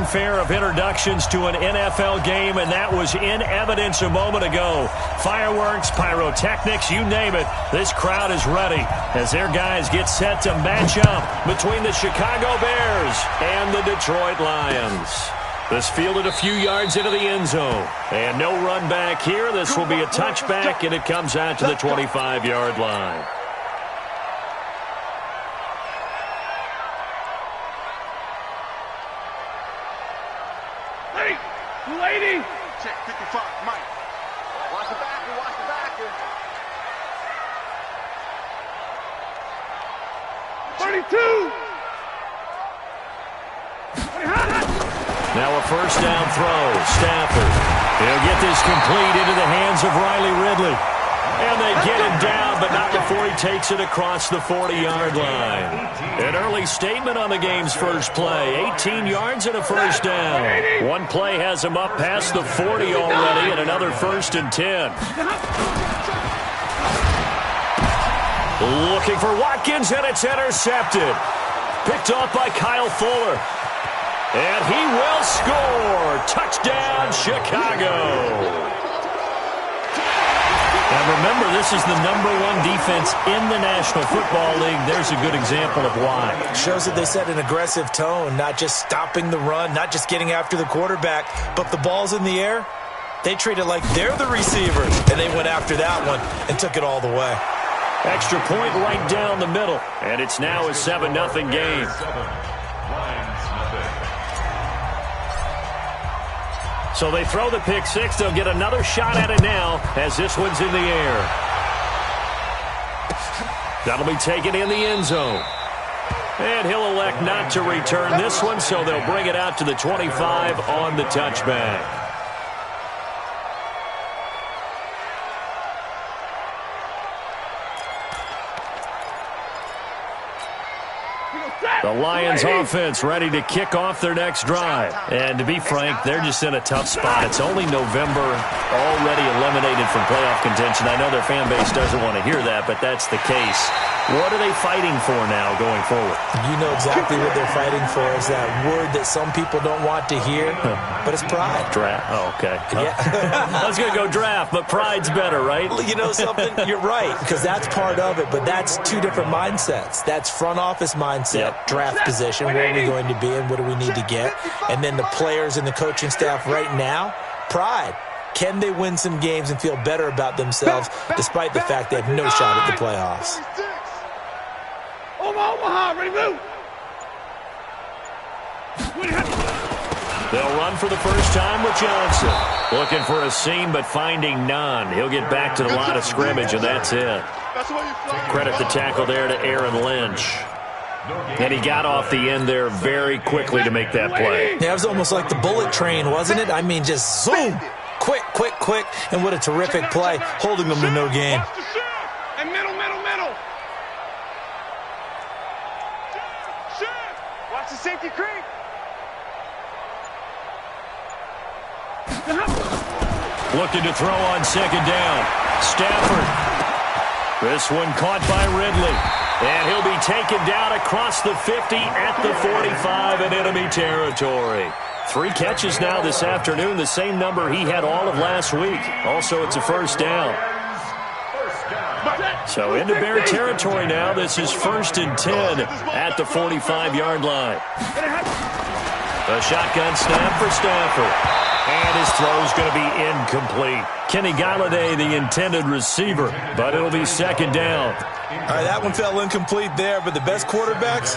fanfare of introductions to an NFL game, and that was in evidence a moment ago. Fireworks, pyrotechnics, you name it. This crowd is ready as their guys get set to match up between the Chicago Bears and the Detroit Lions. This fielded a few yards into the end zone. And no run back here. This will be a touchback, and it comes out to the 25-yard line. Lady! Check 55, Mike. Watch the back, watch the back. 32! Now a first down throw. Stafford. He'll get this complete into the hands of Riley Ridley. And they get him down, but not before he takes it across the 40-yard line. An early statement on the game's first play. 18 yards and a first down. One play has him up past the 40 already, and another 1st and 10. Looking for Watkins, and it's intercepted. Picked off by Kyle Fuller. And he will score. Touchdown, Chicago. And remember, this is the #1 defense in the National Football League. There's a good example of why. Shows that they set an aggressive tone, not just stopping the run, not just getting after the quarterback, but the ball's in the air. They treat it like they're the receivers, and they went after that one and took it all the way. Extra point right down the middle, and it's now a 7-0 game. So they throw the pick six. They'll get another shot at it now as this one's in the air. That'll be taken in the end zone. And he'll elect not to return this one, so they'll bring it out to the 25 on the touchback. The Lions offense ready to kick off their next drive. And to be frank, they're just in a tough spot. It's only November, already eliminated from playoff contention. I know their fan base doesn't want to hear that, but that's the case. What are they fighting for now going forward? You know exactly what they're fighting for is that word that some people don't want to hear, but it's pride. Draft. Oh, okay. Yeah. I was going to go draft, but pride's better, right? You know something? You're right, because that's part of it, but that's two different mindsets. That's front office mindset, draft position, where are we going to be and what do we need to get? And then the players and the coaching staff right now, pride. Can they win some games and feel better about themselves despite the fact they have no shot at the playoffs? Omaha, ready, move! They'll run for the first time with Johnson. Looking for a seam, but finding none. He'll get back to the line of scrimmage, and that's it. Credit the tackle there to Aaron Lynch. And he got off the end there very quickly to make that play. Yeah, it was almost like the bullet train, wasn't it? I mean, just zoom! Quick, quick, quick. And what a terrific play, holding them to no gain. And middle. Watch the safety creep. Looking to throw on second down. Stafford. This one caught by Ridley. And he'll be taken down across the 50 at the 45 in enemy territory. 3 catches now this afternoon, the same number he had all of last week. Also, it's a first down. So into Bear territory now. This is 1st and 10 at the 45-yard line. A shotgun snap for Stafford. And his throw's going to be incomplete. Kenny Galladay, the intended receiver, but it'll be second down. All right, that one fell incomplete there, but the best quarterbacks,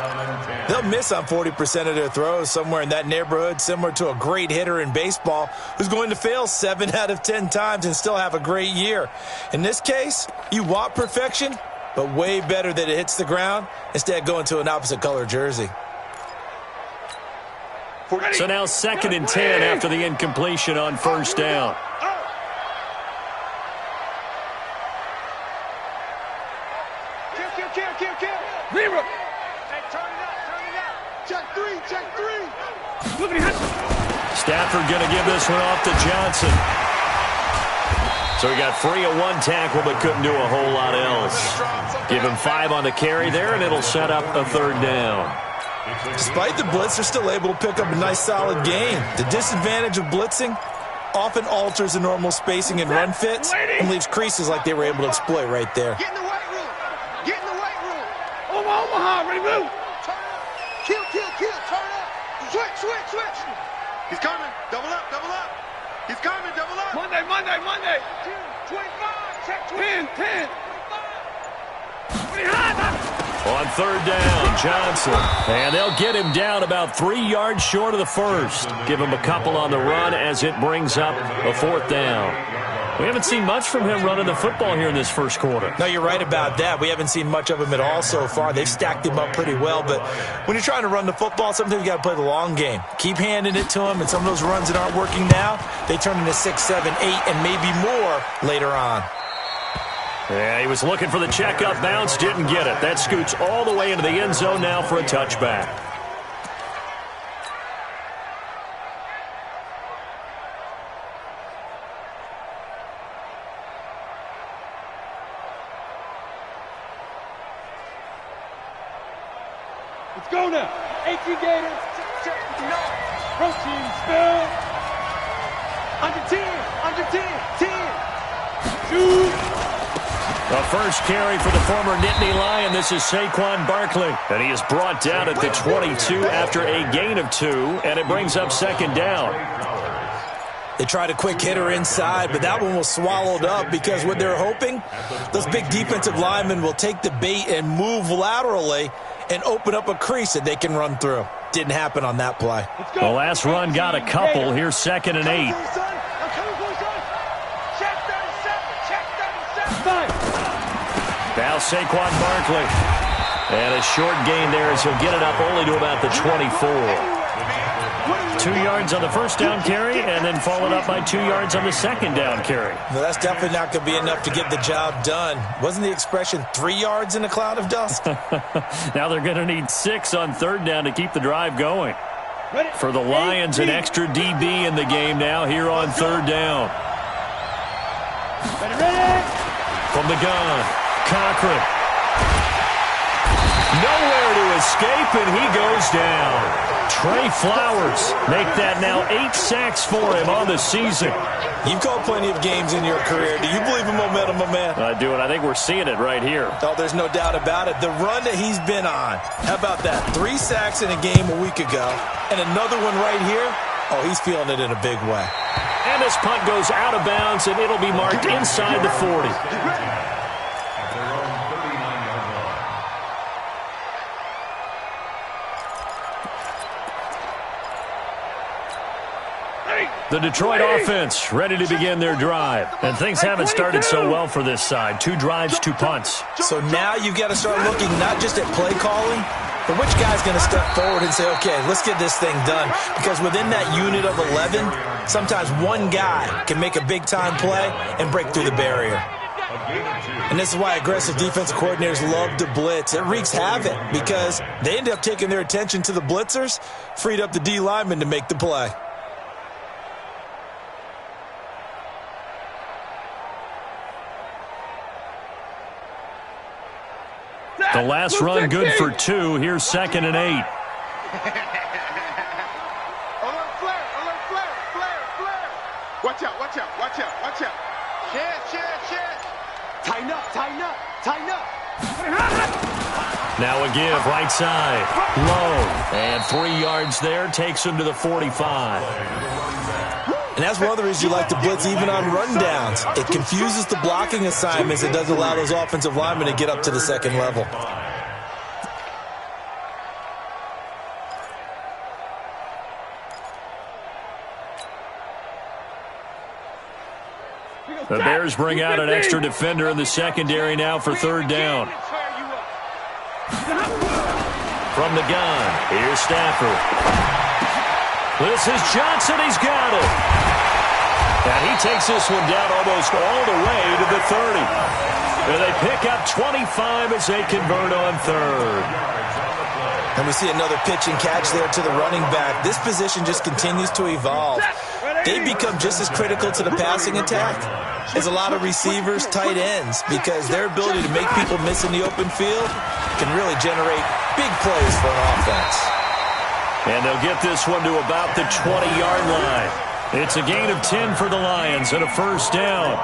they'll miss on 40% of their throws, somewhere in that neighborhood, similar to a great hitter in baseball who's going to fail 7 out of 10 times and still have a great year. In this case, you want perfection, but way better that it hits the ground instead of going to an opposite color jersey. So now 2nd and 10 after the incompletion on first down. Kill. Zero. Hey, turn it up. Check three. Look at him. Stafford going to give this one off to Johnson. So he got free of 1 tackle, but couldn't do a whole lot else. Give him 5 on the carry there, and it'll set up a 3rd down. Despite the blitz, they're still able to pick up a nice solid gain. The disadvantage of blitzing often alters the normal spacing and run fits and leaves creases like they were able to exploit right there. Get in the weight room. Get in the weight room. Omaha, ready, move. Turn up. Kill. Turn up. Switch. He's coming. Double up. He's coming. Double up. Monday. 25. Check 10. 25. On third down, Johnson. And they'll get him down about 3 yards short of the first. Give him a couple on the run as it brings up a fourth down. We haven't seen much from him running the football here in this first quarter. No, you're right about that. We haven't seen much of him at all so far. They've stacked him up pretty well, but when you're trying to run the football, sometimes you got to play the long game. Keep handing it to him, and some of those runs that aren't working now, they turn into 6, 7, 8, and maybe more later on. Yeah, he was looking for the check-up bounce, didn't get it. That scoots all the way into the end zone now for a touchback. Let's go now. 18 Gators. Protein spill. Under 10. 10. Shoot. The first carry for the former Nittany Lion. This is Saquon Barkley. And he is brought down at the 22 after a gain of 2, and it brings up second down. They tried a quick hitter inside, but that one was swallowed up because what they're hoping, those big defensive linemen will take the bait and move laterally and open up a crease that they can run through. Didn't happen on that play. The last run got a couple. Here's 2nd and 8. Now Saquon Barkley. And a short gain there as he'll get it up only to about the 24. 2 yards on the first down carry and then followed up by 2 yards on the second down carry. No, that's definitely not going to be enough to get the job done. Wasn't the expression 3 yards in a cloud of dust? Now they're going to need 6 on third down to keep the drive going. For the Lions, an extra DB in the game now here on third down. From the gun, Cochran. Nowhere to escape, and he goes down. Trey Flowers make that now 8 sacks for him on the season. You've called plenty of games in your career. Do you believe in momentum, my man? I do, and I think we're seeing it right here. Oh, there's no doubt about it. The run that he's been on. How about that? 3 sacks in a game a week ago, and another one right here. Oh, he's feeling it in a big way. And this punt goes out of bounds, and it'll be marked inside the 40. The Detroit offense ready to begin their drive. And things haven't started so well for this side. 2 drives, 2 punts. So now you've got to start looking not just at play calling, but which guy's going to step forward and say, okay, let's get this thing done. Because within that unit of 11, sometimes one guy can make a big-time play and break through the barrier. And this is why aggressive defensive coordinators love to blitz. It wreaks havoc because they end up taking their attention to the blitzers, freed up the D lineman to make the play. The last run good for 2. Here's 2nd and 8. Alert flare. Watch out. Share. Tighten up. Now a give, right side. Low. And 3 yards there. Takes him to the 45. And that's one of the reasons you like to blitz even on rundowns. It confuses the blocking assignments. It doesn't allow those offensive linemen to get up to the second level. The Bears bring out an extra defender in the secondary now for third down. From the gun, here's Stafford. This is Johnson. He's got it. And he takes this one down almost all the way to the 30. And they pick up 25 as they convert on third. And we see another pitch and catch there to the running back. This position just continues to evolve. They become just as critical to the passing attack as a lot of receivers, tight ends, because their ability to make people miss in the open field can really generate big plays for an offense. And they'll get this one to about the 20-yard line. It's a gain of 10 for the Lions and a first down.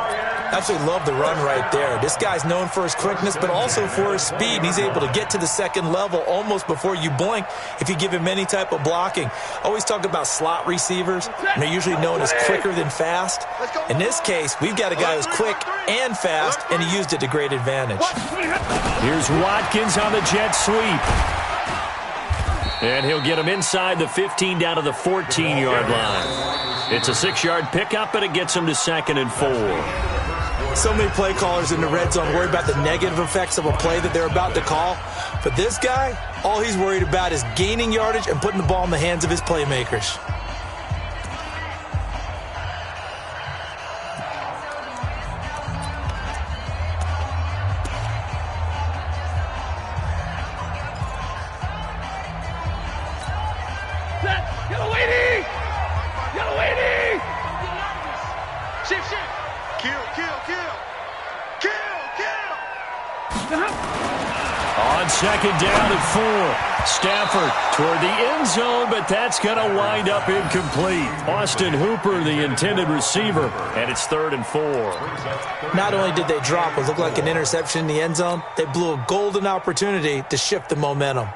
Absolutely love the run right there. This guy's known for his quickness, but also for his speed. He's able to get to the second level almost before you blink if you give him any type of blocking. Always talk about slot receivers, and they're usually known as quicker than fast. In this case, we've got a guy who's quick and fast, and he used it to great advantage. Here's Watkins on the jet sweep. And he'll get him inside the 15 down to the 14-yard line. It's a 6-yard pickup, and it gets him to 2nd and 4. So many play callers in the red zone worry about the negative effects of a play that they're about to call. But this guy, all he's worried about is gaining yardage and putting the ball in the hands of his playmakers. Yellow lady! Yellow lady! Shift, shift. Kill, kill, kill. Kill, kill. On 2nd down and 4. Stafford toward the end zone, but that's going to wind up incomplete. Austin Hooper, the intended receiver, and it's 3rd and 4. Not only did they drop what looked like an interception in the end zone, they blew a golden opportunity to shift the momentum.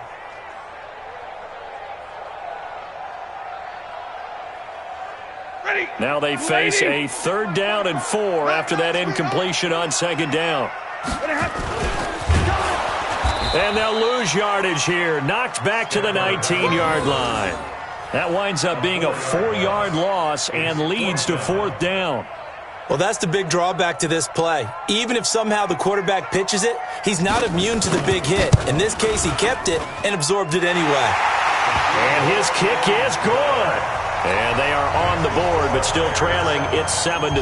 Now they face a 3rd down and 4 after that incompletion on 2nd down. And they'll lose yardage here. Knocked back to the 19-yard line. That winds up being a 4-yard loss and leads to 4th down. Well, that's the big drawback to this play. Even if somehow the quarterback pitches it, he's not immune to the big hit. In this case, he kept it and absorbed it anyway. And his kick is good. And they are on the board, but still trailing. It's 7-3.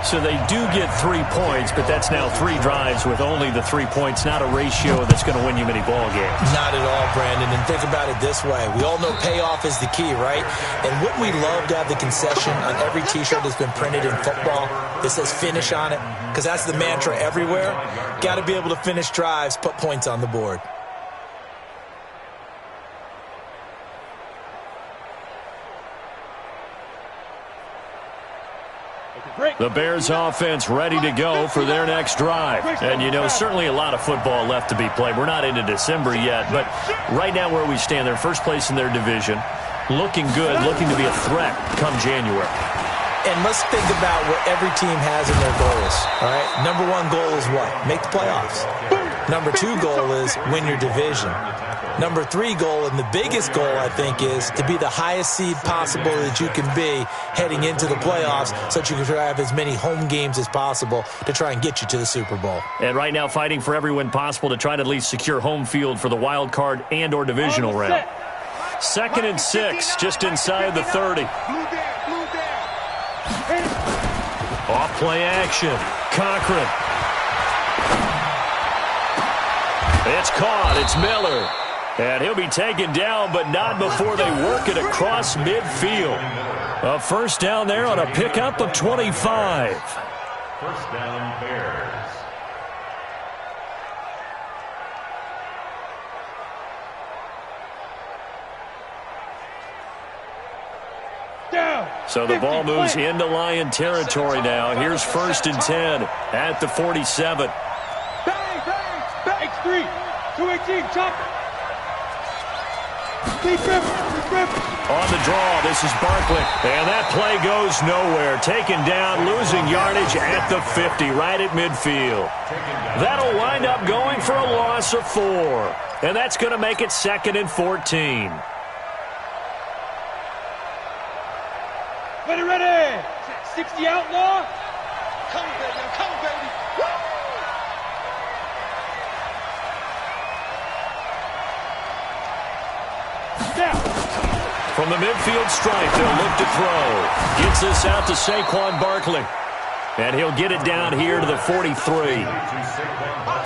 So they do get 3 points, but that's now 3 drives with only the 3 points. Not a ratio that's going to win you many ball games. Not at all, Brandon. And think about it this way. We all know payoff is the key, right? And wouldn't we love to have the concession on every T-shirt that's been printed in football that says finish on it? Because that's the mantra everywhere. Got to be able to finish drives, put points on the board. The Bears offense ready to go for their next drive. And, you know, certainly a lot of football left to be played. We're not into December yet, but right now where we stand, they're first place in their division, looking good, looking to be a threat come January. And let's think about what every team has in their goals, all right? Number 1 goal is what? Make the playoffs. Number 2 goal is win your division. Number 3 goal, and the biggest goal, I think, is to be the highest seed possible that you can be heading into the playoffs so that you can have as many home games as possible to try and get you to the Super Bowl. And right now fighting for every win possible to try to at least secure home field for the wild card and or divisional round. 2nd and 6, just inside the 30. Off play action. Cochran. It's caught. It's Miller. And he'll be taken down, but not before they work it across midfield. A first down there on a pickup of 25. First down, Bears. So the ball moves into Lion territory now. Here's 1st and 10 at the 47. Bang, bang, bang. X3, 218, chopper. On the draw, this is Barkley. And that play goes nowhere. Taken down, losing yardage at the 50, right at midfield. That'll wind up going for a loss of 4. And that's going to make it 2nd and 14. Ready. 60 outlaw. Come, baby. Come, baby. Woo! Now. From the midfield stripe, they'll look to throw. Gets this out to Saquon Barkley. And he'll get it down here to the 43.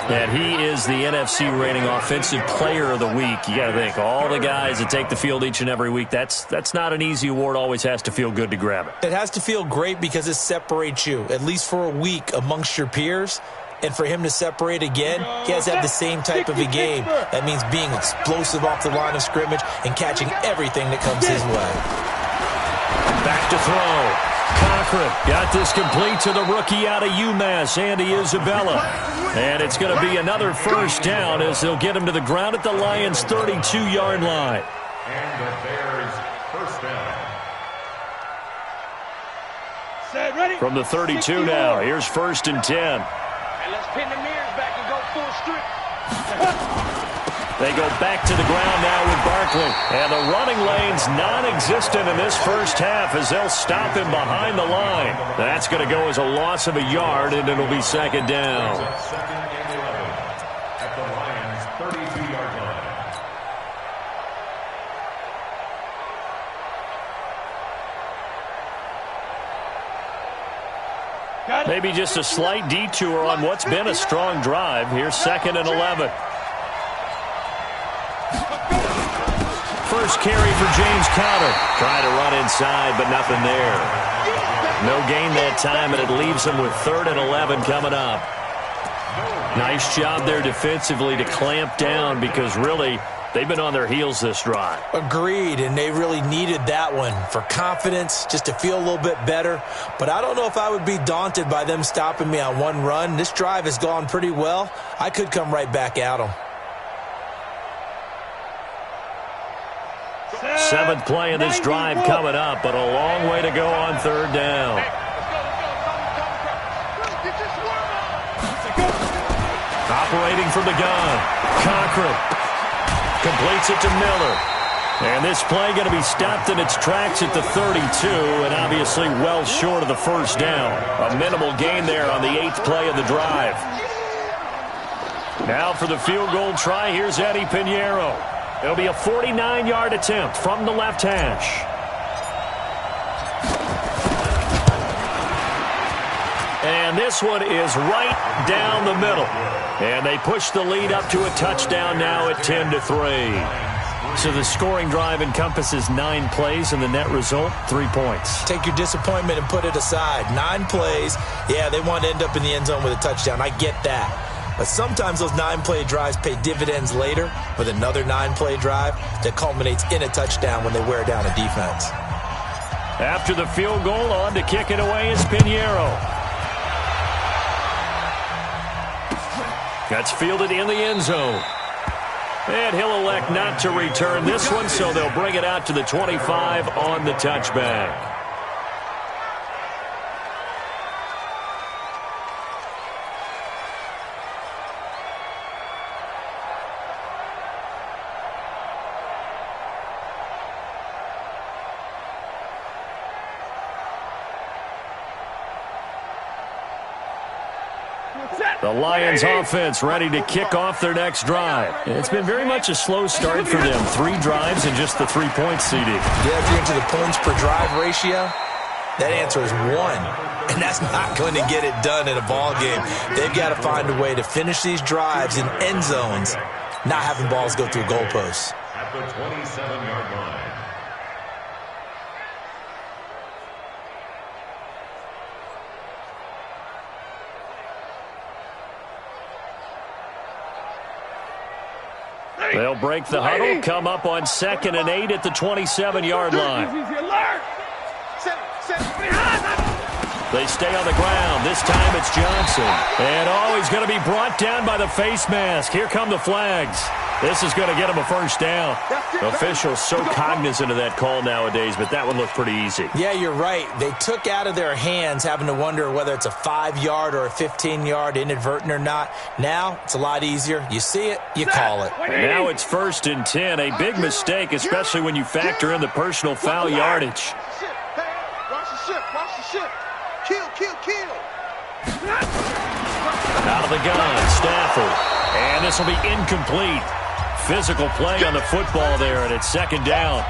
And he is the NFC rating offensive player of the week. You got to think, all the guys that take the field each and every week, that's not an easy award. Always has to feel good to grab it. It has to feel great because it separates you, at least for a week, amongst your peers. And for him to separate again, he has to have the same type of a game. That means being explosive off the line of scrimmage and catching everything that comes his way. Back to throw. Cochran got this complete to the rookie out of UMass, Andy Isabella. And it's going to be another first down as they'll get him to the ground at the Lions' 32-yard line. And the Bears first down. Set, ready? From the 32 now, here's 1st and 10. And let's pin the mirrors back and go full strip. They go back to the ground now with Barkley. And the running lane's non-existent in this first half as they'll stop him behind the line. That's going to go as a loss of a yard, and it'll be 2nd down. Second and 11 at the Lions' 32-yard line. Maybe just a slight detour on what's been a strong drive. Here's 2nd and 11. First carry for James Conner. Trying to run inside, but nothing there. No gain that time, and it leaves him with 3rd and 11 coming up. Nice job there defensively to clamp down because really they've been on their heels this drive. Agreed, and they really needed that one for confidence, just to feel a little bit better. But I don't know if I would be daunted by them stopping me on one run. This drive has gone pretty well. I could come right back at them. 7th play in this drive coming up, but a long way to go on 3rd down. Operating from the gun, Cochran completes it to Miller. And this play going to be stopped in its tracks at the 32, and obviously well short of the first down. A minimal gain there on the 8th play of the drive. Now for the field goal try, here's Eddie Pinheiro. It'll be a 49-yard attempt from the left hash. And this one is right down the middle. And they push the lead up to a touchdown now at 10-3. So the scoring drive encompasses 9 plays, and the net result, 3 points. Take your disappointment and put it aside. 9 plays. Yeah, they want to end up in the end zone with a touchdown. I get that. But sometimes those 9-play drives pay dividends later with another 9-play drive that culminates in a touchdown when they wear down a defense. After the field goal, on to kick it away is Pinheiro. That's fielded in the end zone. And he'll elect not to return this one, so they'll bring it out to the 25 on the touchback. The Lions offense ready to kick off their next drive. It's been very much a slow start for them. 3 drives and just the 3-point seeding. Yeah, if you're into the points per drive ratio, that answer is 1. And that's not going to get it done in a ball game. They've got to find a way to finish these drives in end zones, not having balls go through goalposts. At the 27-yard line. They'll break the huddle, come up on 2nd and 8 at the 27-yard line. They stay on the ground. This time it's Johnson. And he's going to be brought down by the face mask. Here come the flags. This is going to get him a first down. Officials so cognizant of that call nowadays, but that one looked pretty easy. Yeah, you're right. They took out of their hands having to wonder whether it's a 5-yard or a 15-yard, inadvertent or not. Now it's a lot easier. You see it, you call it. And now it's 1st and 10. A big mistake, especially when you factor in the personal foul yardage. Watch the ship. Watch the ship. Kill. Out of the gun, Stafford. And this will be incomplete. Physical play on the football there, and it's 2nd down.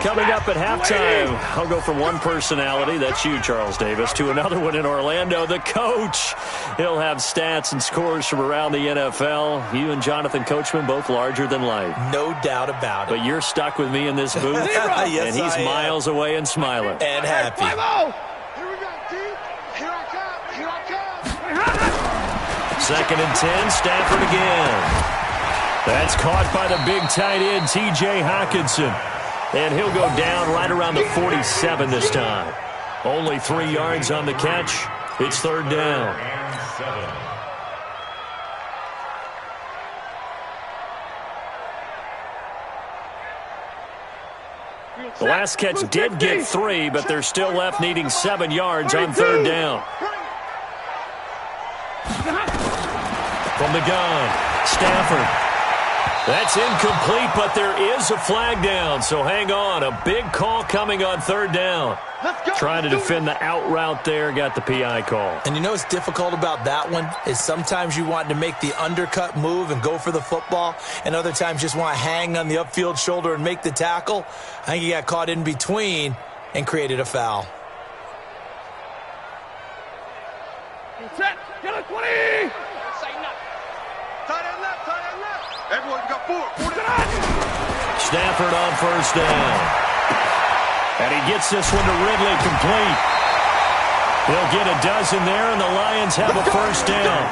Coming up at halftime, I'll go from one personality, that's you, Charles Davis, to another one in Orlando, the coach. He'll have stats and scores from around the NFL. You and Jonathan Coachman, both larger than life. No doubt about it. But you're stuck with me in this booth, Yes, and he's miles away and smiling. And happy. Here we go, D. Here I come. Here I come. 2nd and 10, Stafford again. That's caught by the big tight end, T.J. Hockenson. And he'll go down right around the 47 this time. Only 3 yards on the catch. It's 3rd down. The last catch did get 3, but they're still left needing 7 yards on 3rd down. From the gun, Stafford. That's incomplete, but there is a flag down, so hang on. A big call coming on 3rd down. Trying to defend the out route there, got the PI call. And you know what's difficult about that one is sometimes you want to make the undercut move and go for the football, and other times just want to hang on the upfield shoulder and make the tackle. I think he got caught in between and created a foul. Set. Get a 20. Everyone got 4. Stafford on 1st down. And he gets this one to Ridley complete. He'll get a dozen there, and the Lions have a 1st down.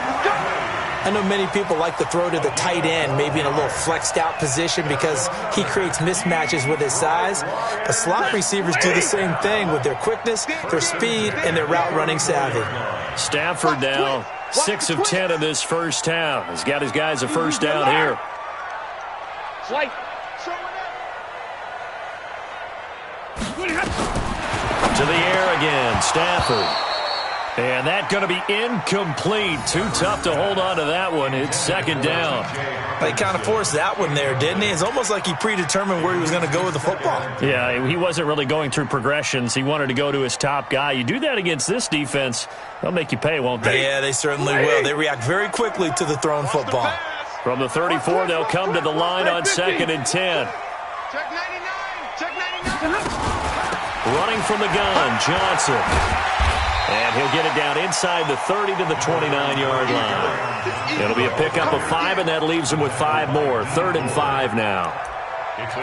I know many people like to throw to the tight end, maybe in a little flexed out position because he creates mismatches with his size. But slot receivers do the same thing with their quickness, their speed, and their route running savvy. Stafford now 6 of 10 in this first half. He's got his guys a 1st down here. Slight. To the air again, Stafford. And that's going to be incomplete. Too tough to hold on to that one. It's 2nd down. He kind of forced that one there, didn't he? It's almost like he predetermined where he was going to go with the football. Yeah, he wasn't really going through progressions. He wanted to go to his top guy. You do that against this defense, they'll make you pay, won't they? Yeah, they certainly will. They react very quickly to the thrown football. From the 34, they'll come to the line on 2nd and 10. Check 99. Check 99. Running from the gun, Johnson. And he'll get it down inside the 30 to the 29-yard line. It'll be a pickup of 5, and that leaves them with 5 more. 3rd and 5 now.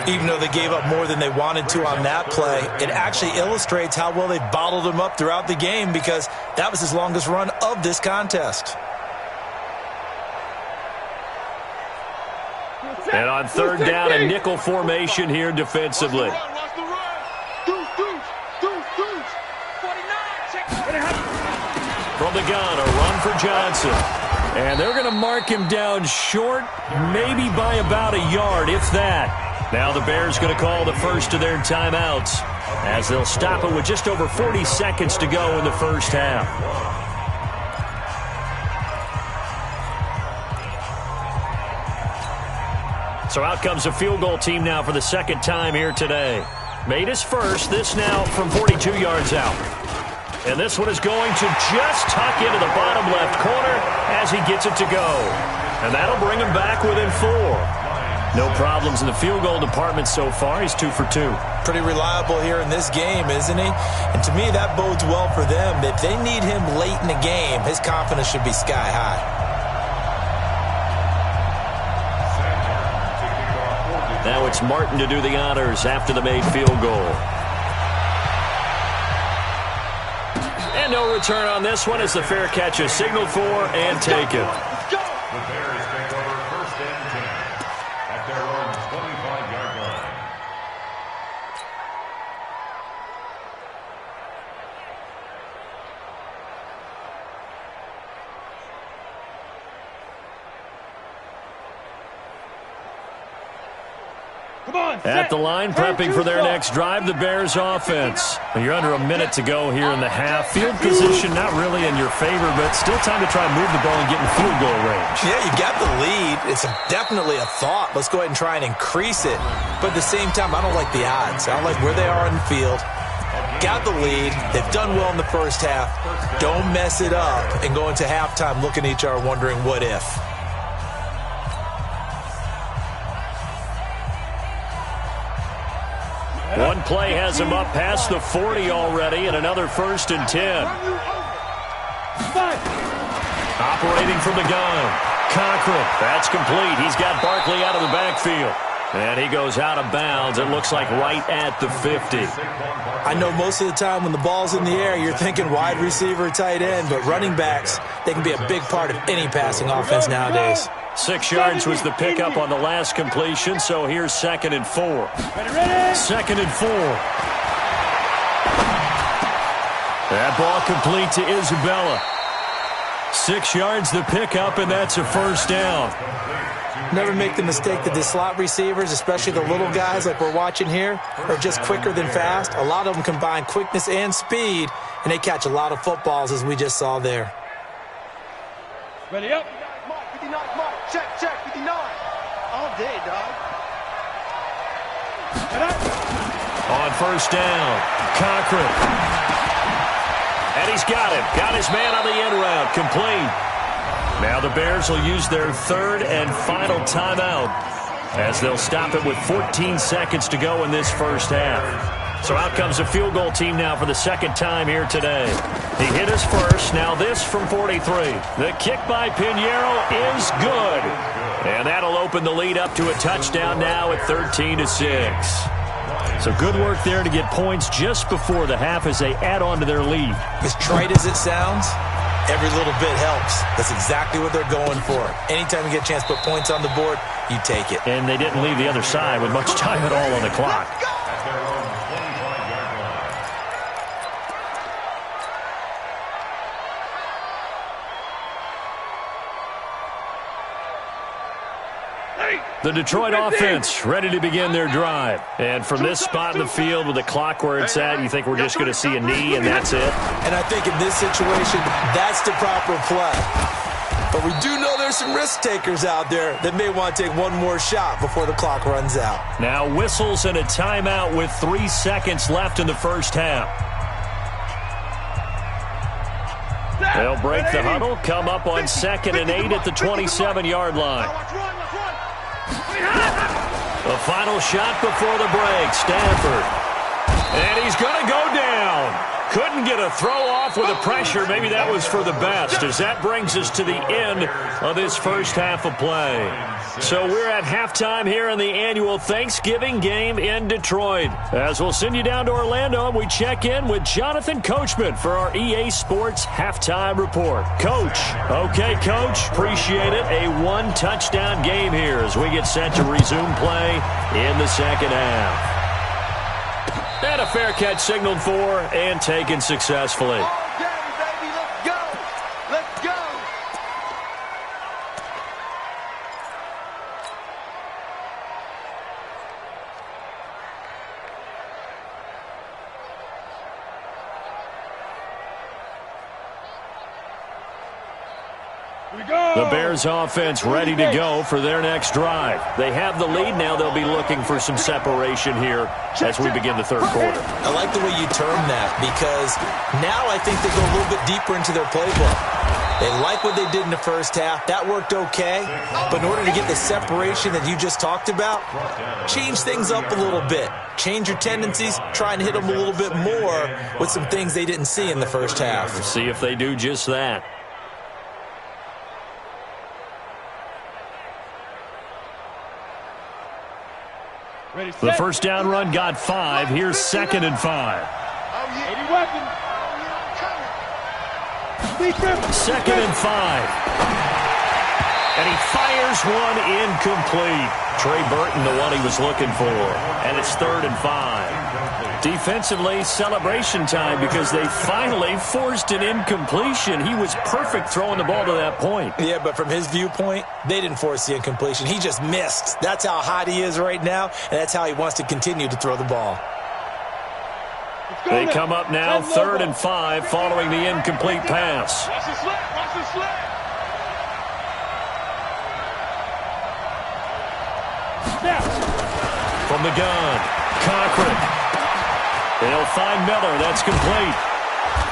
Even though they gave up more than they wanted to on that play, it actually illustrates how well they bottled him up throughout the game because that was his longest run of this contest. And on 3rd down, a nickel formation here defensively. From the gun, a run for Johnson. And they're going to mark him down short, maybe by about a yard, if that. Now the Bears going to call the first of their timeouts as they'll stop it with just over 40 seconds to go in the first half. So out comes a field goal team now for the 2nd time here today. Made his first, this now from 42 yards out. And this one is going to just tuck into the bottom left corner as he gets it to go. And that'll bring him back within 4. No problems in the field goal department so far. He's 2 for 2. Pretty reliable here in this game, isn't he? And to me, that bodes well for them. If they need him late in the game, his confidence should be sky high. Now it's Martin to do the honors after the made field goal. And no return on this one as the fair catch is signaled for and taken. The Bears take over 1st and 10 at their own 25-yard line. At the line, prepping for their next drive, the Bears offense. You're under a minute to go here in the half. Field position not really in your favor, but still time to try and move the ball and get in field goal range. Yeah, you got the lead. It's definitely a thought. Let's go ahead and try and increase it. But at the same time, I don't like the odds. I don't like where they are in the field. Got the lead. They've done well in the first half. Don't mess it up and go into halftime looking at each other wondering what if. One play has him up past the 40 already, and another 1st and 10. Operating from the gun. Cochran. That's complete. He's got Barkley out of the backfield. And he goes out of bounds. It looks like right at the 50. I know most of the time when the ball's in the air, you're thinking wide receiver, tight end, but running backs, they can be a big part of any passing offense nowadays. 6 yards was the pickup on the last completion, so here's 2nd and 4. 2nd and 4. That ball complete to Isabella. 6 yards the pickup, and that's a 1st down. Never make the mistake that the slot receivers, especially the little guys like we're watching here, are just quicker than fast. A lot of them combine quickness and speed, and they catch a lot of footballs, as we just saw there. Ready up. 59, Mike. Check, 59. All day, dog. On 1st down, Cochran. And he's got him. Got his man on the end route. Complete. Now the Bears will use their 3rd and final timeout as they'll stop it with 14 seconds to go in this 1st half. So out comes a field goal team now for the 2nd time here today. He hit his first. Now this from 43. The kick by Pinheiro is good. And that'll open the lead up to a touchdown now at 13-6. So good work there to get points just before the half as they add on to their lead. As trite as it sounds, every little bit helps. That's exactly what they're going for. Anytime you get a chance to put points on the board, you take it. And they didn't leave the other side with much time at all on the clock. The Detroit offense ready to begin their drive. And from this spot in the field with the clock where it's at, you think we're just going to see a knee and that's it? And I think in this situation, that's the proper play. But we do know there's some risk takers out there that may want to take one more shot before the clock runs out. Now whistles and a timeout with 3 seconds left in the 1st half. They'll break the huddle, come up on 2nd and 8 at the 27-yard line. The final shot before the break, Stanford. And he's going to go down. Couldn't get a throw off with the pressure. Maybe that was for the best, as that brings us to the end of this 1st half of play. So we're at halftime here in the annual Thanksgiving game in Detroit. As we'll send you down to Orlando, and we check in with Jonathan Coachman for our EA Sports Halftime Report. Coach. Okay, Coach. Appreciate it. A 1-touchdown game here as we get set to resume play in the 2nd half. And a fair catch signaled for and taken successfully. Daddy, baby, let's go. Let's go. The Bears offense ready to go for their next drive. They have the lead now. They'll be looking for some separation here as we begin the 3rd quarter. I like the way you term that, because now I think they go a little bit deeper into their playbook. They like what they did in the 1st half. That worked okay. But in order to get the separation that you just talked about, change things up a little bit. Change your tendencies. Try and hit them a little bit more with some things they didn't see in the 1st half. See if they do just that. The 1st down run got 5. Here's 2nd and 5. 2nd and 5. And he fires one incomplete. Trey Burton, the one he was looking for. And it's 3rd and 5. Defensively, celebration time because they finally forced an incompletion. He was perfect throwing the ball to that point. Yeah, but from his viewpoint, they didn't force the incompletion. He just missed. That's how hot he is right now, and that's how he wants to continue to throw the ball. They come up now 3rd and 5 following the incomplete pass. Watch the slip. Watch the slip. From the gun, Cochran. They'll find Miller. That's complete.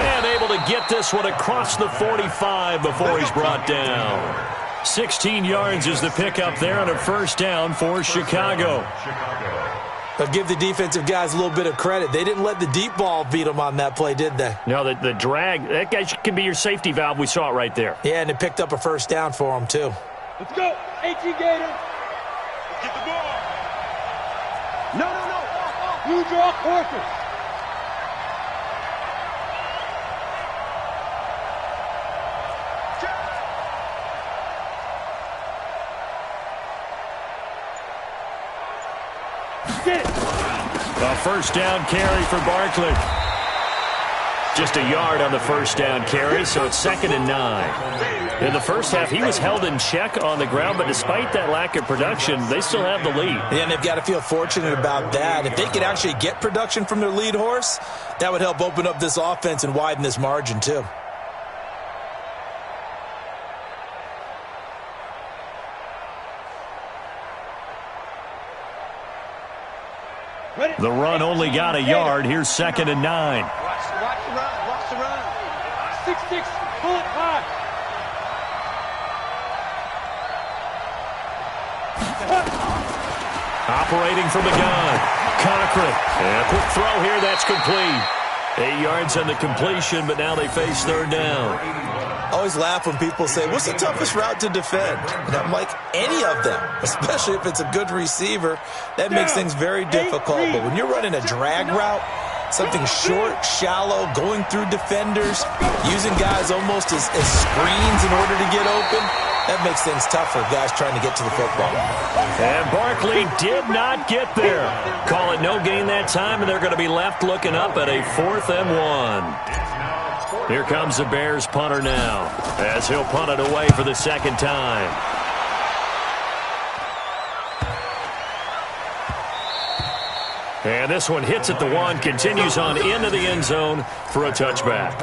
And able to get this one across the 45 before he's brought down. 16 yards is the pickup there on a 1st down for Chicago. But give the defensive guys a little bit of credit. They didn't let the deep ball beat them on that play, did they? No, the drag, that guy can be your safety valve. We saw it right there. Yeah, and it picked up a first down for them, too. Let's go. AT Gator. Get the ball. No. You draw courses. A first down carry for Barkley. Just a yard on the first down carry, so it's 2nd and 9. In the first half, he was held in check on the ground, but despite that lack of production, they still have the lead. Yeah, and they've got to feel fortunate about that. If they could actually get production from their lead horse, that would help open up this offense and widen this margin, too. The run only got a yard. Here's 2nd and 9. Watch the run. 6-6, pull it high. Operating from the gun. Cochran. And a quick throw here. That's complete. 8 yards on the completion, but now they face 3rd down. I always laugh when people say, what's the toughest route to defend? And I'm like, any of them, especially if it's a good receiver. That makes things very difficult. But when you're running a drag route, something short, shallow, going through defenders, using guys almost as screens in order to get open, that makes things tough for guys trying to get to the football. And Barkley did not get there. Call it no gain that time, and they're going to be left looking up at a 4th and 1. Here comes the Bears punter now, as he'll punt it away for the 2nd time. And this one hits at the 1, continues on into the end zone for a touchback.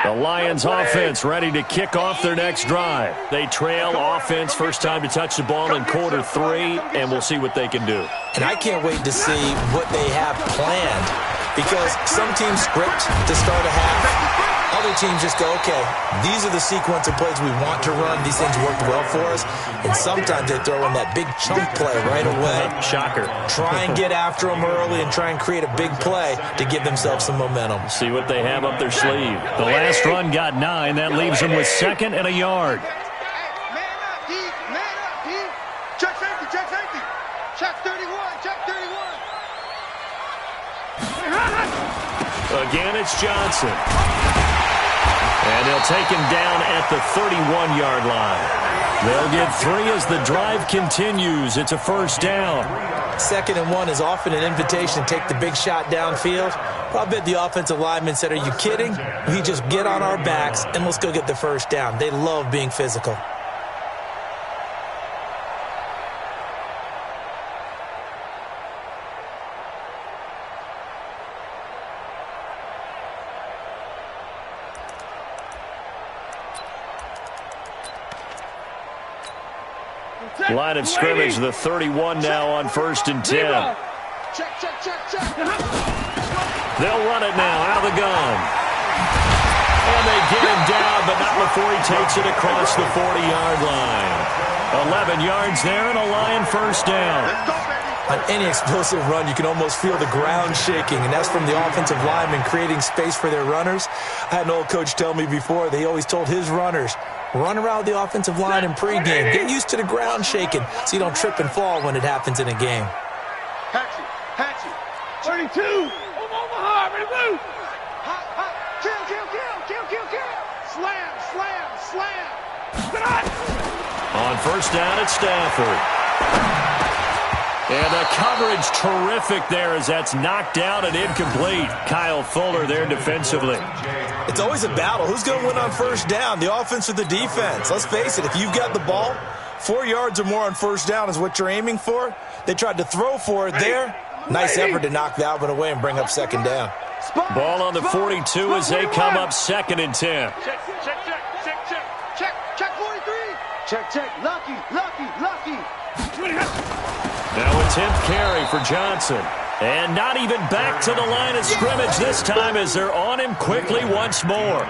The Lions offense ready to kick off their next drive. They trail offense, first time to touch the ball in quarter 3, and we'll see what they can do. And I can't wait to see what they have planned, because some teams script to start a half. Other teams just go, okay, these are the sequence of plays we want to run. These things worked well for us. And sometimes they throw in that big chunk play right away. Shocker. Try and get after them early and try and create a big play to give themselves some momentum. See what they have up their sleeve. The last run got 9. That leaves them with 2nd and a yard. Man up, D. Man up, D. Check safety, check safety. Check 31, check 31. Again, it's Johnson. And they'll take him down at the 31-yard line. They'll get 3 as the drive continues. It's a first down. 2nd and 1 is often an invitation to take the big shot downfield. But I bet the offensive lineman said, are you kidding? We just get on our backs and let's go get the first down. They love being physical. Line of scrimmage, the 31 now on 1st and 10. Check. They'll run it now out of the gun. And they get him down, but not before he takes it across the 40-yard line. 11 yards there and a Lion first down. On any explosive run, you can almost feel the ground shaking, and that's from the offensive linemen creating space for their runners. I had an old coach tell me before, they always told his runners, run around the offensive line in pregame. Get used to the ground shaking so you don't trip and fall when it happens in a game. Hatchet. 32. Omaha, ready to move. Hot. Kill. Slam. On first down, it's Stafford. And the coverage terrific there as that's knocked out and incomplete. Kyle Fuller there defensively. It's always a battle. Who's going to win on first down, the offense or the defense? Let's face it, if you've got the ball, 4 yards or more on first down is what you're aiming for. They tried to throw for it there. Nice effort to knock that one away and bring up 2nd down. Ball on the 42 as they come up 2nd and 10. Check 43. Check. Lucky. Now a 10th carry for Johnson. And not even back to the line of scrimmage this time as they're on him quickly once more.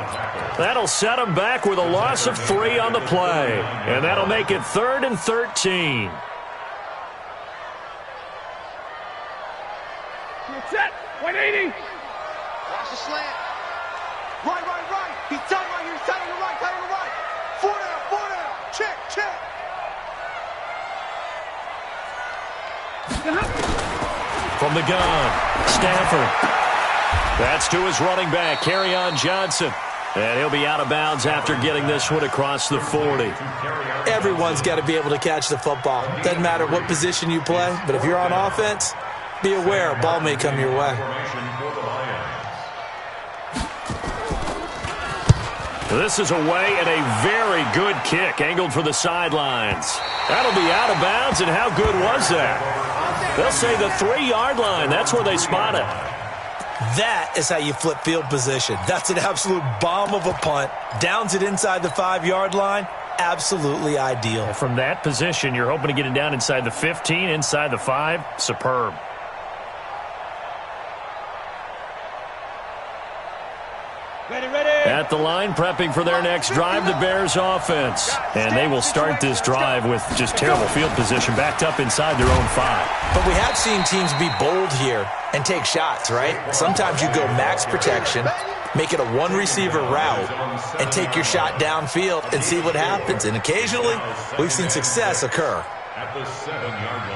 That'll set him back with a loss of 3 on the play. And that'll make it 3rd and 13. Set. 180. Watch the slant. Right. He's tight right here. He's tight on the right. 4 down. Check. From the gun, Stafford. That's to his running back, Kerryon Johnson. And he'll be out of bounds after getting this one across the 40. Everyone's got to be able to catch the football. Doesn't matter what position you play, but if you're on offense, be aware a ball may come your way. This is away and a very good kick angled for the sidelines. That'll be out of bounds, and how good was that? They'll say the 3-yard line. That's where they spot it. That is how you flip field position. That's an absolute bomb of a punt. Downs it inside the 5-yard line. Absolutely ideal. From that position, you're hoping to get it down inside the 15, inside the 5. Superb. Ready. At the line, prepping for their next drive, the Bears offense. And they will start this drive with just terrible field position, backed up inside their own 5. But we have seen teams be bold here and take shots, right? Sometimes you go max protection, make it a one-receiver route, and take your shot downfield and see what happens. And occasionally, we've seen success occur. At the 7-yard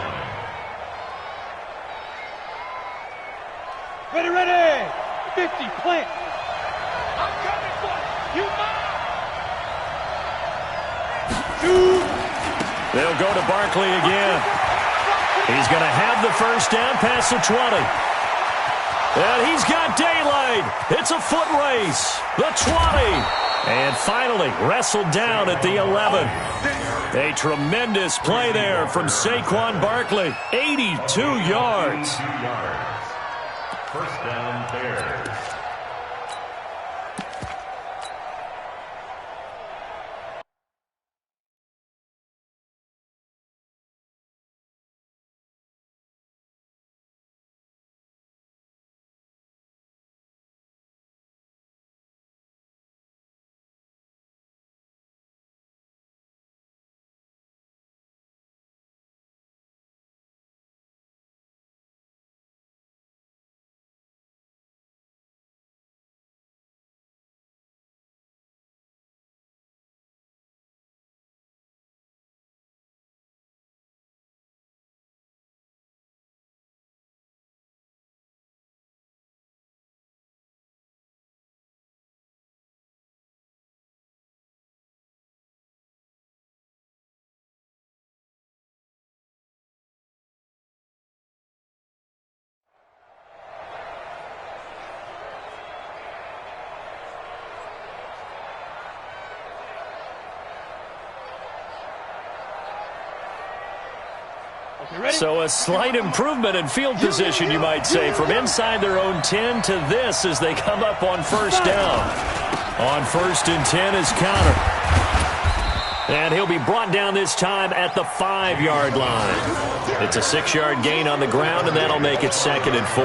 line. Ready. 50, plant. I'm coming for you. They'll go to Barkley again. He's going to have the first down past the 20. And he's got daylight. It's a foot race. The 20. And finally wrestled down at the 11. A tremendous play there from Saquon Barkley. 82 yards. First down, Bears. So a slight improvement in field position, you might say, from inside their own 10 to this as they come up on first down. On 1st and 10 is Connor. And he'll be brought down this time at the 5-yard line. It's a 6-yard gain on the ground, and that'll make it 2nd and 4.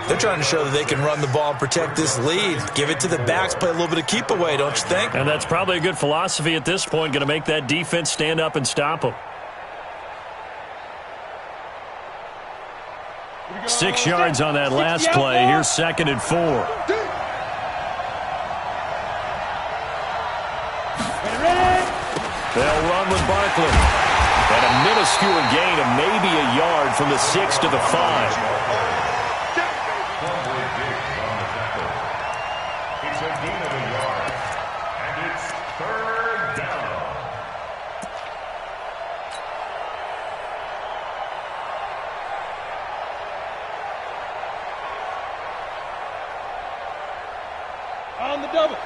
They're trying to show that they can run the ball and protect this lead. Give it to the backs, play a little bit of keep away, don't you think? And that's probably a good philosophy at this point, going to make that defense stand up and stop them. 6 yards on that last play. Here's 2nd and 4. They'll run with Barkley. And a minuscule gain of maybe a yard from the 6 to the 5. It's a gain of a yard. And it's 3rd down. On the double.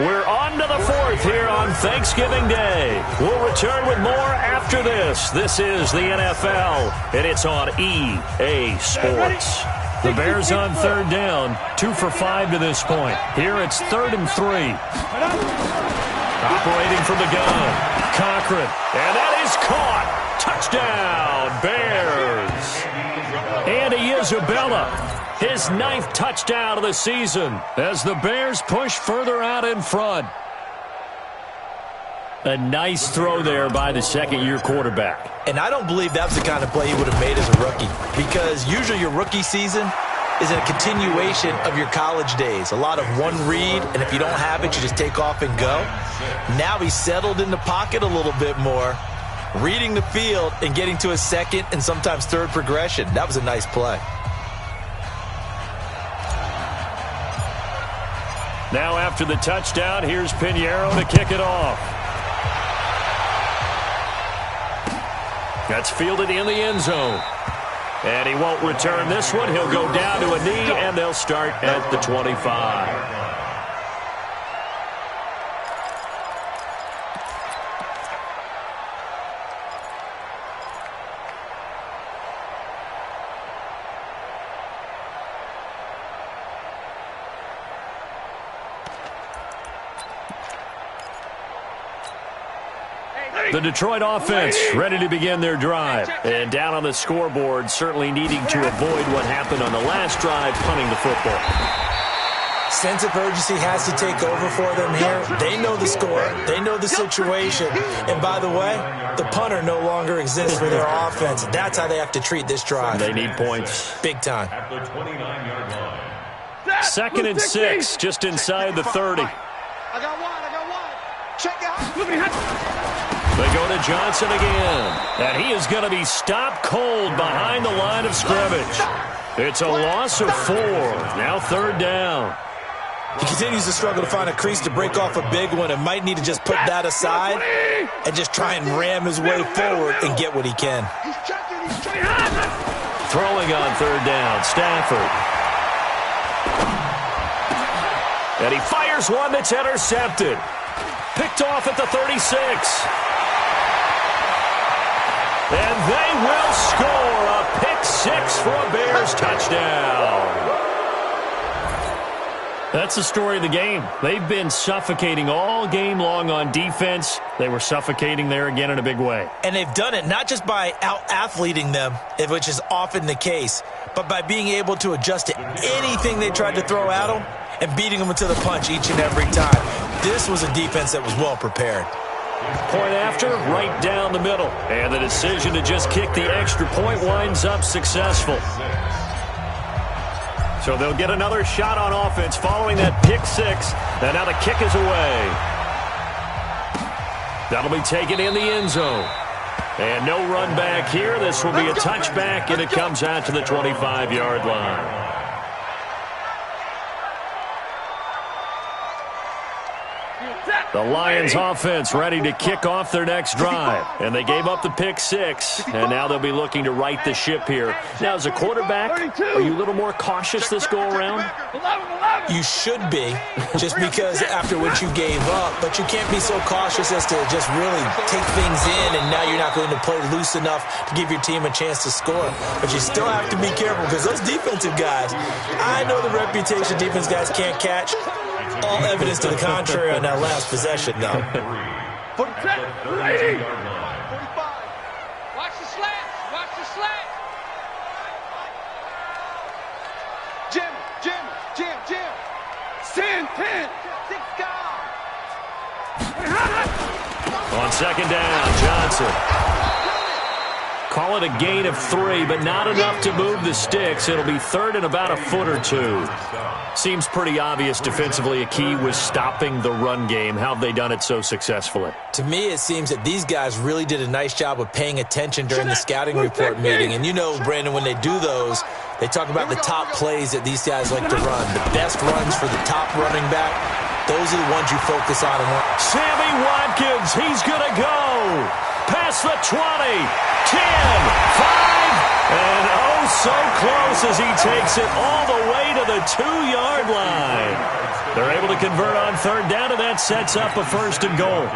We're on to the 4th here on Thanksgiving Day. We'll return with more after this. This is the NFL, and it's on EA Sports. The Bears on 3rd down, 2 for 5 to this point. Here it's 3rd and 3. Operating from the gun, Cochran, and that is caught. Isabella, his 9th touchdown of the season as the Bears push further out in front. A nice throw there by the second-year quarterback. And I don't believe that's the kind of play he would have made as a rookie, because usually your rookie season is a continuation of your college days. A lot of one read, and if you don't have it, you just take off and go. Now he's settled in the pocket a little bit more, reading the field and getting to a second and sometimes third progression. That was a nice play. Now after the touchdown, here's Pinheiro to kick it off. That's fielded in the end zone. And he won't return this one. He'll go down to a knee, and they'll start at the 25. The Detroit offense ready to begin their drive. And down on the scoreboard, certainly needing to avoid what happened on the last drive, punting the football. Sense of urgency has to take over for them here. They know the score. They know the situation. And by the way, the punter no longer exists for their offense. That's how they have to treat this drive. They need points. Big time. At the 29-yard line. 2nd and 6, just inside the 30. I got one. Check out. They go to Johnson again. And he is going to be stopped cold behind the line of scrimmage. It's a loss of 4. Now 3rd down. He continues to struggle to find a crease to break off a big one and might need to just put that aside and just try and ram his way forward and get what he can. Throwing on 3rd down, Stafford. And he fires one that's intercepted. Picked off at the 36. And they will score a pick 6 for a Bears touchdown. That's the story of the game. They've been suffocating all game long on defense. They were suffocating there again in a big way. And they've done it not just by out-athleting them, which is often the case, but by being able to adjust to anything they tried to throw at them and beating them to the punch each and every time. This was a defense that was well prepared. Point after, right down the middle. And the decision to just kick the extra point winds up successful. So they'll get another shot on offense following that pick 6. And now the kick is away. That'll be taken in the end zone. And no run back here. This will be a touchback, and it comes out to the 25-yard line. The Lions offense ready to kick off their next drive. And they gave up the pick 6, and now they'll be looking to right the ship here. Now, as a quarterback, are you a little more cautious this go-around? You should be, just because after what you gave up, but you can't be so cautious as to just really take things in, and now you're not going to play loose enough to give your team a chance to score. But you still have to be careful, because those defensive guys, I know the reputation defense guys can't catch. All evidence to the contrary on that last possession, though. 45. Watch the slants. Watch the slants. Jim. 10. 6 guys. On 2nd down, Johnson. Call it a gain of 3, but not enough to move the sticks. It'll be 3rd and about a foot or 2. Seems pretty obvious defensively a key was stopping the run game. How have they done it so successfully? To me, it seems that these guys really did a nice job of paying attention during the scouting report meeting. And you know, Brandon, when they do those, they talk about the top plays that these guys like to run. The best runs for the top running back, those are the ones you focus on. Sammy Watkins, he's going to go. Past the 20, 10, 5, and oh, so close as he takes it all the way to the 2-yard line. They're able to convert on 3rd down, and that sets up a 1st and goal.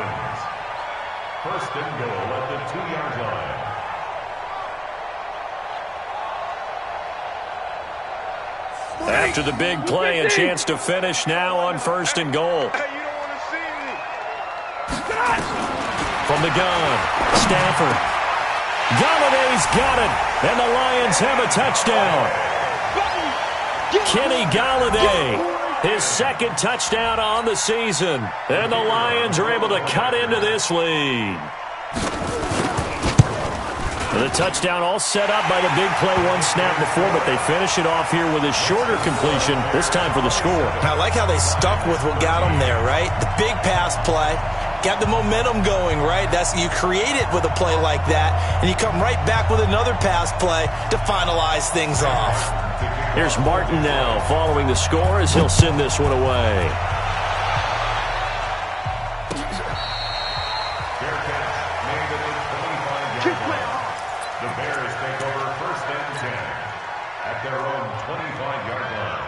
1st and goal at the 2-yard line. After the big play, a chance to finish now on 1st and goal. Hey, you don't want to see me. From the gun, Stafford. Galladay's got it, and the Lions have a touchdown. Kenny Golladay, his second touchdown on the season. And the Lions are able to cut into this lead. The touchdown all set up by the big play one snap before, but they finish it off here with a shorter completion, this time for the score. I like how they stuck with what got them there, right? The big pass play, got the momentum going, right? That's you create it with a play like that, and you come right back with another pass play to finalize things off. Here's Martin now following the score as he'll send this one away. The Bears take over first and 10 at their own 25-yard line.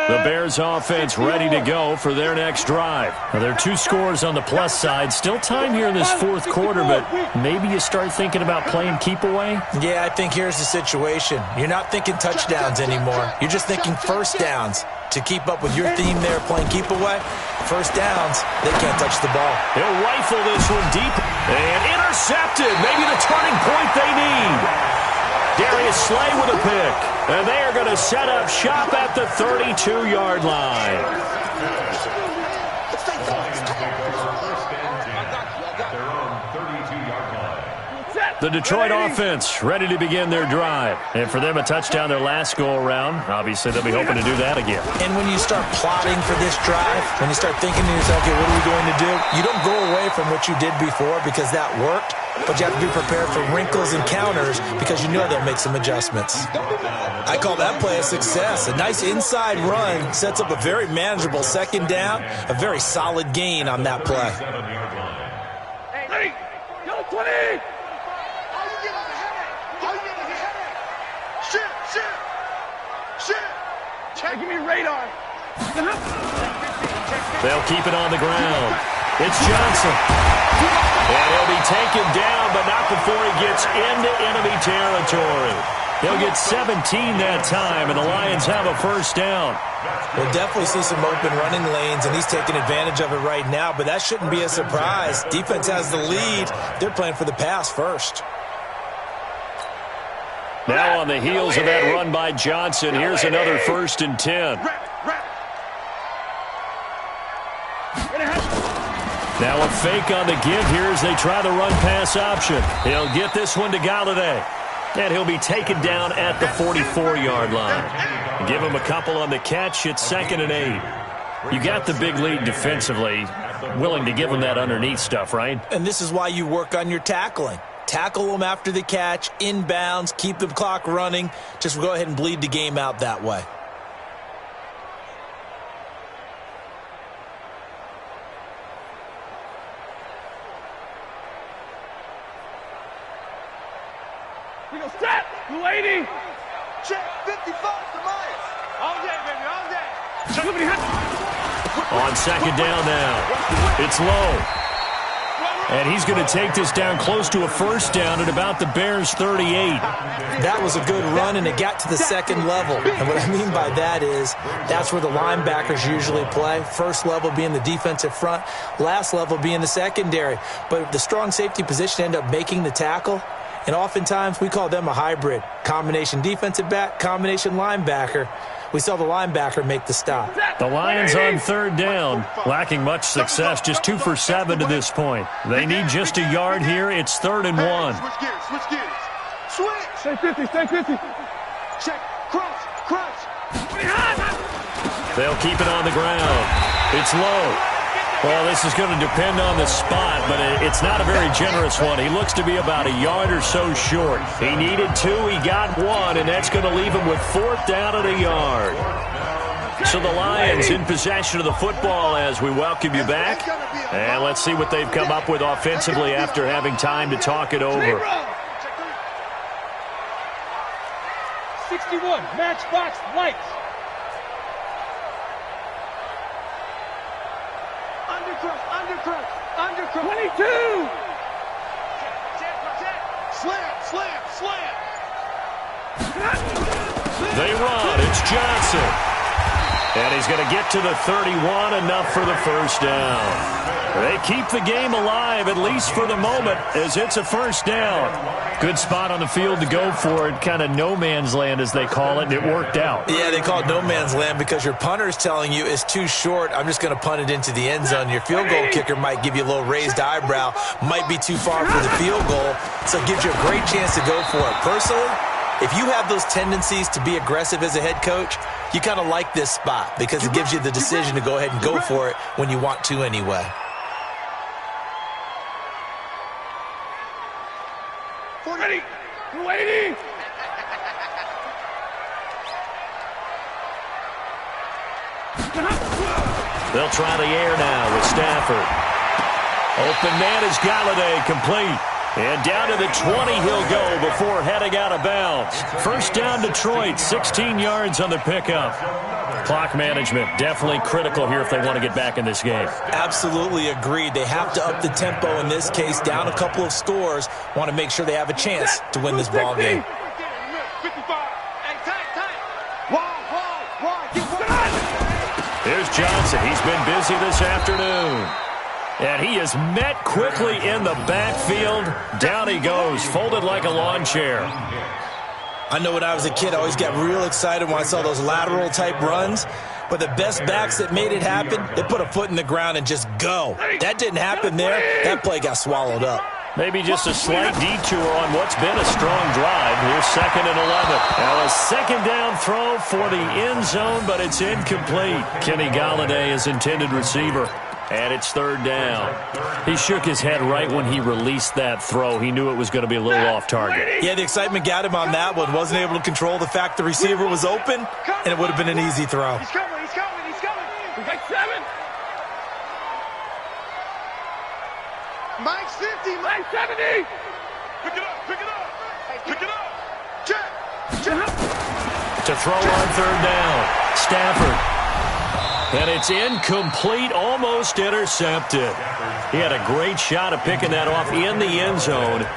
The Bears offense ready to go for their next drive. Now, there are 2 scores on the plus side. Still time here in this fourth quarter, but maybe you start thinking about playing keep away? Yeah, I think here's the situation. You're not thinking touchdowns anymore. You're just thinking first downs. To keep up with your theme there, playing keep away, first downs, they can't touch the ball. He'll rifle this one deep and intercepted. Maybe the turning point they need. Darius Slay with a pick. And they are going to set up shop at the 32-yard line. The Detroit offense ready to begin their drive. And for them, a touchdown their last go-around. Obviously, they'll be hoping to do that again. And when you start plotting for this drive, when you start thinking to yourself, okay, what are we going to do? You don't go away from what you did before because that worked. But you have to be prepared for wrinkles and counters because you know they'll make some adjustments. I call that play a success. A nice inside run sets up a very manageable second down, a very solid gain on that play. Hey, go 20! Give me radar. They'll keep it on the ground. It's Johnson. And he'll be taken down, but not before he gets into enemy territory. He'll get 17 that time, and the Lions have a first down. We'll definitely see some open running lanes, and he's taking advantage of it right now, but that shouldn't be a surprise. Defense has the lead. They're playing for the pass first. Now on the heels of that run by Johnson, here's another 1st and 10. Now a fake on the give here as they try the run-pass option. He'll get this one to Golladay. And he'll be taken down at the 44-yard line. Give him a couple on the catch. It's 2nd and 8. You got the big lead defensively. Willing to give him that underneath stuff, right? And this is why you work on your tackling. Tackle them after the catch, inbounds, keep the clock running. Just go ahead and bleed the game out that way. We go set. 280. Check 55 to Myers. All day, baby, all day. Somebody hit. On 2nd down now. It's low. And he's going to take this down close to a first down at about the Bears' 38. That was a good run, and it got to the 2nd level. And what I mean by that is that's where the linebackers usually play. First level being the defensive front, last level being the secondary. But the strong safety position end up making the tackle. And oftentimes we call them a hybrid. Combination defensive back, combination linebacker. We saw the linebacker make the stop. The Lions on 3rd down, lacking much success, just 2 for 7 to this point. They need just a yard here. It's 3rd and 1. Switch gears, switch gears. Switch. Stay 50, stay 50. Check, cross. They'll keep it on the ground. It's low. Well, this is going to depend on the spot, but it's not a very generous one. He looks to be about a yard or so short. He needed 2, he got 1, and that's going to leave him with 4th down at a yard. So the Lions in possession of the football as we welcome you back. And let's see what they've come up with offensively after having time to talk it over. 61, matchbox lights. Undercross. 22. Slam. They run. It's Johnson. And he's going to get to the 31, enough for the first down. They keep the game alive, at least for the moment, as it's a first down. Good spot on the field to go for it, kind of no man's land, as they call it, and it worked out. Yeah, they call it no man's land because your punter's telling you it's too short. I'm just going to punt it into the end zone. Your field goal kicker might give you a little raised eyebrow, might be too far for the field goal, so it gives you a great chance to go for it. Personally, if you have those tendencies to be aggressive as a head coach, you kind of like this spot because it gives you the decision to go ahead and go for it when you want to anyway. Ready. 280. They'll try the air now with Stafford. Open man is Galladay, complete. And down to the 20 he'll go before heading out of bounds. First down Detroit, 16 yards on the pickup. Clock management definitely critical here if they want to get back in this game. Absolutely agreed. They have to up the tempo in this case, down a couple of scores. Want to make sure they have a chance to win this ball game. Here's Johnson. He's been busy this afternoon. And he is met quickly in the backfield. Down he goes, folded like a lawn chair. I know when I was a kid, I always got real excited when I saw those lateral-type runs. But the best backs that made it happen, they put a foot in the ground and just go. That didn't happen there. That play got swallowed up. Maybe just a slight detour on what's been a strong drive. Here's 2nd and 11. Now a second down throw for the end zone, but it's incomplete. Kenny Galladay is intended receiver. And it's 3rd down. He shook his head right when he released that throw. He knew it was going to be a little off target. Yeah, the excitement got him on that one. Wasn't able to control the fact the receiver was open, and it would have been an easy throw. He's coming. He's got 7. Mike's 50. Mike's 70. Pick it up. Check. To throw on 3rd down. Stafford. And it's incomplete, almost intercepted. He had a great shot at picking that off in the end zone.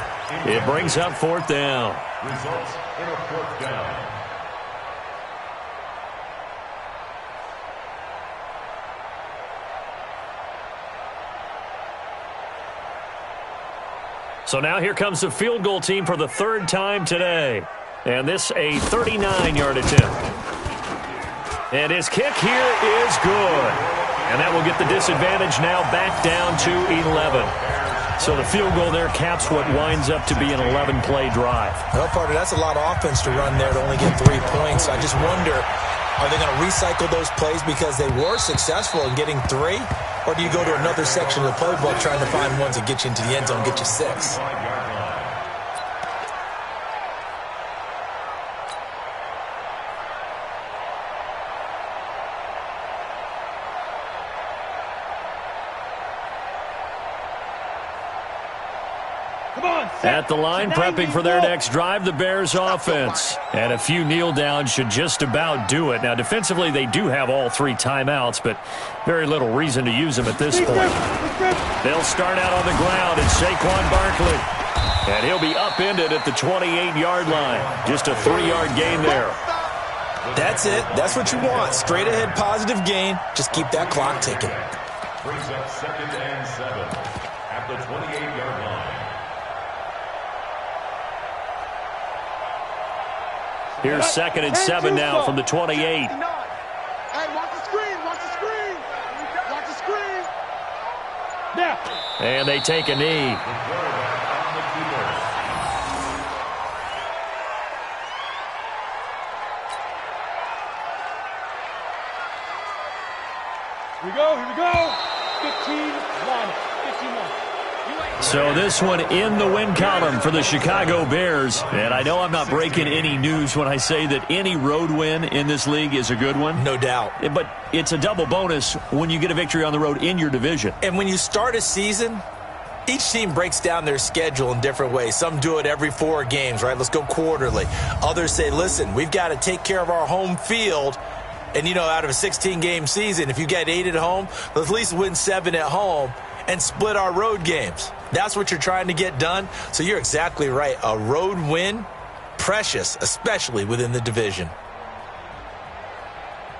It brings up 4th down. Results in a 4th down. So now here comes the field goal team for the 3rd time today. And this a 39-yard attempt. And his kick here is good. And that will get the disadvantage now back down to 11. So the field goal there caps what winds up to be an 11-play drive. Well, partner, that's a lot of offense to run there to only get 3 points. I just wonder, are they going to recycle those plays because they were successful in getting 3? Or do you go to another section of the playbook trying to find ones that get you into the end zone, get you 6? At the line, prepping for their next drive, the Bears offense. And a few kneel downs should just about do it. Now, defensively, they do have all 3 timeouts, but very little reason to use them at this point. They'll start out on the ground, and Saquon Barkley. And he'll be upended at the 28-yard line. Just a 3-yard gain there. That's it. That's what you want. Straight ahead positive gain. Just keep that clock ticking. Brings up 2nd and 7 at the 28-yard line. Here's 2nd and 7 now from the 28. Hey, watch the screen. Now. And they take a knee. Here we go. 15-1. So this one in the win column for the Chicago Bears. And I know I'm not breaking any news when I say that any road win in this league is a good one. No doubt. But it's a double bonus when you get a victory on the road in your division. And when you start a season, each team breaks down their schedule in different ways. Some do it every 4 games, right? Let's go quarterly. Others say, listen, we've got to take care of our home field. And, you know, out of a 16-game season, if you get 8 at home, let's at least win 7 at home and split our road games. That's what you're trying to get done. So you're exactly right. A road win, precious, especially within the division.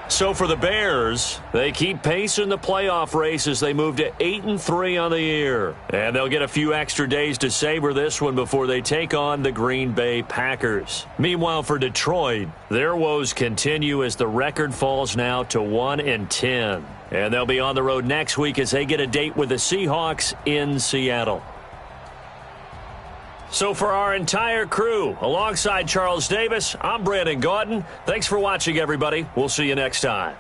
So for the Bears, they keep pace in the playoff race as they move to 8-3 on the year. And they'll get a few extra days to savor this one before they take on the Green Bay Packers. Meanwhile, for Detroit, their woes continue as the record falls now to 1-10. And they'll be on the road next week as they get a date with the Seahawks in Seattle. So for our entire crew, alongside Charles Davis, I'm Brandon Gaudin. Thanks for watching, everybody. We'll see you next time.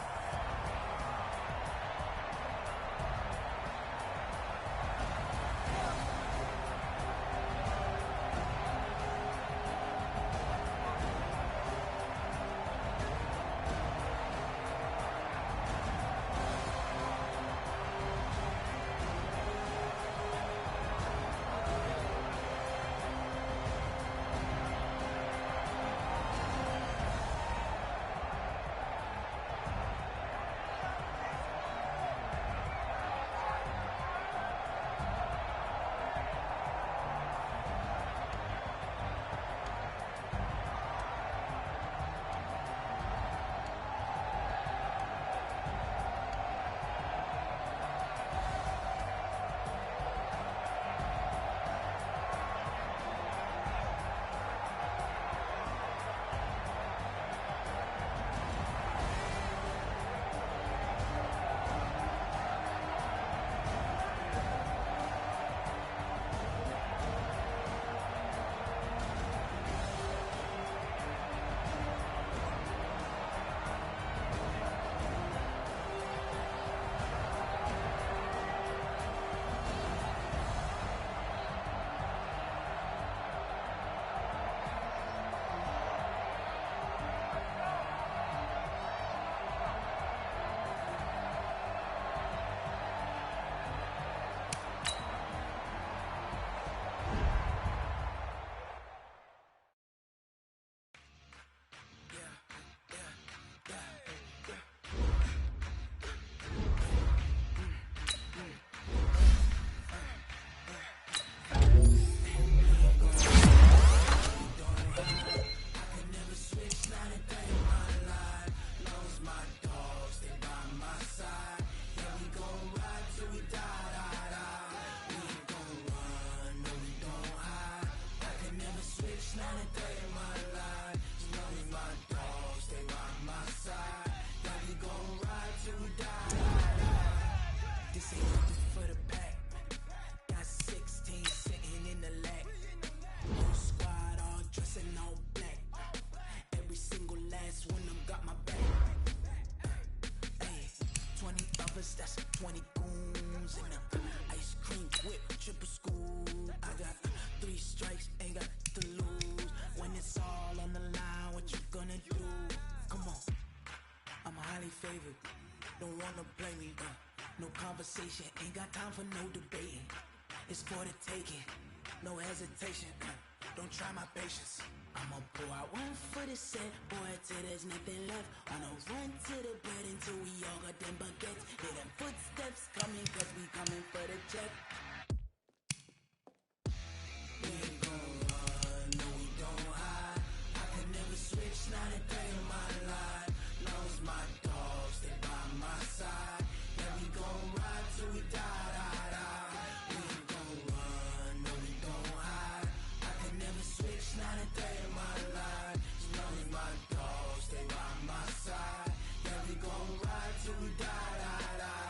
That's 20 goons and a ice cream whip, triple school. I got 3 strikes, ain't got to lose. When it's all on the line, what you gonna do? Come on, I'm highly favored. Don't wanna blame me, no conversation, ain't got time for no debating. It's for the taking, no hesitation. Don't try my patience. I'ma pull out one foot a set, boy, till there's nothing left. On a run to the bed until we all got them baguettes. Hear them footsteps coming, cause we coming for the check. We ain't gon' run, no we don't hide. I can never switch, not a day in my life. Long as my dogs, they by my side. Yeah, we gon' ride till we die, die, die. We ain't gon' run, no we don't hide. I can never switch, not a day in my life. As long as my dogs, they by my side. Yeah, we gon' ride till we die, die, die.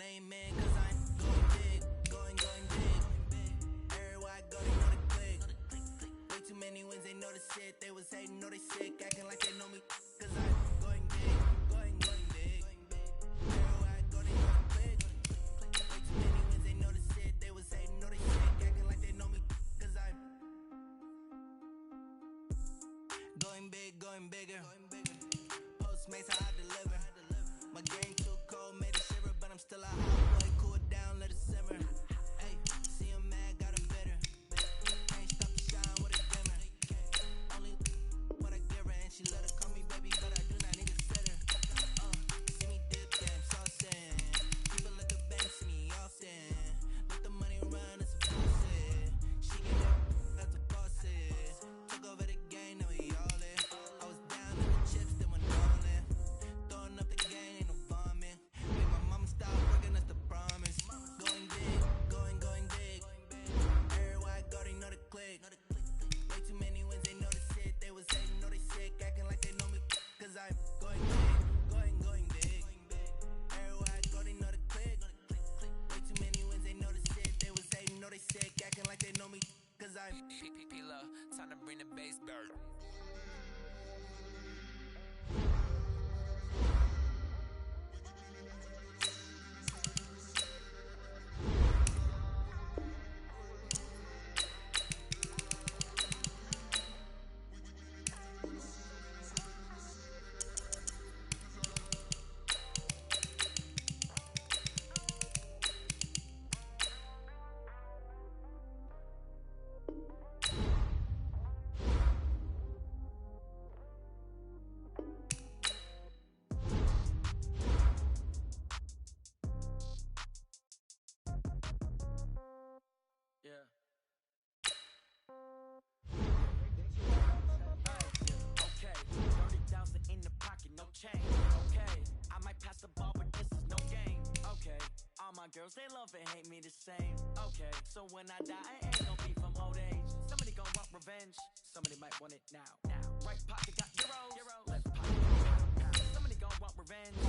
name in, cause I'm going big, going big. Everywhere I go, they know the click. Way too many wins, they know the shit. They was hating, know they sick, acting like they know me, cause I'm going big, going big. Everywhere I go, they know the click. Way too many wins, they know the shit. They was hating, know they sick, acting like they know me, cause I'm going bigger. Postmates, how I deliver. My game too cold, made it shiver, but I'm still a hot boy. Cool it down, let it simmer. Hey, see him mad, got him bitter. Can't stop to shine with a dimmer. Only what I give her, and she let her call me baby, but I do not need a sitter. See me dip, damn saucin'. People at the bank see me often. Let the money run, it's a faucet. She get it, that's a faucet. Took over the game, now we all in. I was down in the chips, then went all in. Throwing up the game, ain't no bombing. Make my mama stop working, that's the promise. Going big. Everywhere I go, they know the click. Way too many wins, they know the shit. They was hating, know they sick, acting like they know me. Cause I'm going big. Everywhere I go, they know the click. Way too many wins, they know the shit. They was hating, know they sick, acting like they know me. Cause I'm P-P-P-Love, time to bring the bass back. Yeah. Okay, 30,000 in the pocket, no change. Okay, I might pass the ball, but this is no game. Okay, all my girls, they love and hate me the same. Okay, so when I die, it ain't no beef from old age. Somebody gon' want revenge, somebody might want it now. Right pocket got euros, left pocket got pounds. Somebody gon' want revenge,